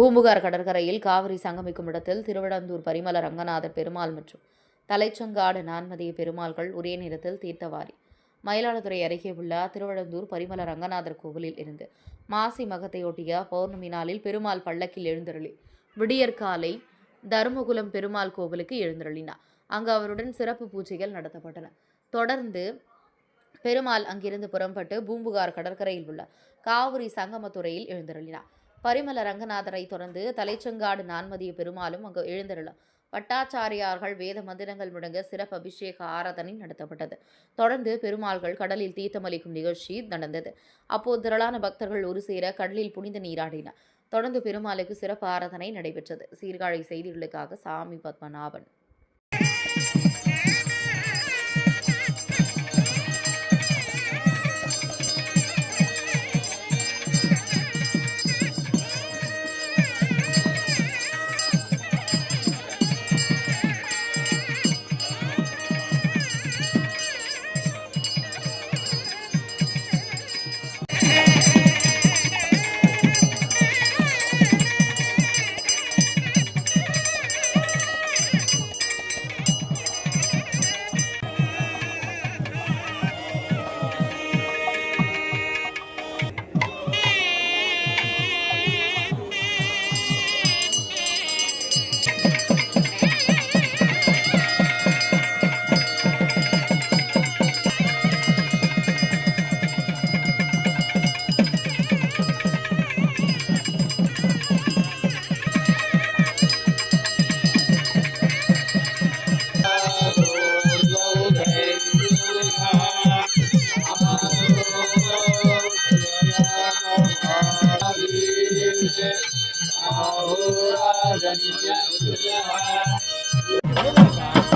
பூம்புகார் கடற்கரையில் காவிரி சங்கமிக்கும் இடத்தில் திருவிடந்தூர் பரிமள ரங்கநாதர் பெருமாள் மற்றும் தலைச்சங்காடு நான்மதிய பெருமாள்கள் ஒரே நேரத்தில் தீர்த்தவாரி. மயிலாடுதுறை அருகே உள்ள திருவிடந்தூர் பரிமள ரங்கநாதர் கோவிலில் இருந்து மாசி மகத்தையொட்டிய பௌர்ணமி நாளில் பெருமாள் பல்லக்கில் எழுந்தருளி விடியற்காலை தருமகுலம் பெருமாள் கோவிலுக்கு எழுந்தருளினார். அங்கு அவருடன் சிறப்பு பூஜைகள் நடத்தப்பட்டன. தொடர்ந்து பெருமாள் அங்கிருந்து புறப்பட்டு பூம்புகார் கடற்கரையில் உள்ள காவிரி சங்கமத்துறையில் எழுந்தருளினார். பரிமள ரங்கநாதரை தொடர்ந்து தலைச்சங்காடு நான்மதிய பெருமாளும் அங்கு எழுந்தருள பட்டாச்சாரியார்கள் வேத மந்திரங்கள் முழங்க சிறப்பு அபிஷேக ஆராதனை நடத்தப்பட்டது. தொடர்ந்து பெருமாள்கள் கடலில் தீர்த்தமளிக்கும் நிகழ்ச்சி நடந்தது. அப்போது திரளான பக்தர்கள் ஒரு சேர கடலில் புனித நீராடினர். தொடர்ந்து பெருமாளுக்கு சிறப்பு ஆராதனை நடைபெற்றது. சீர்காழி செய்திகளுக்காக சாமி பத்மநாபன். ahora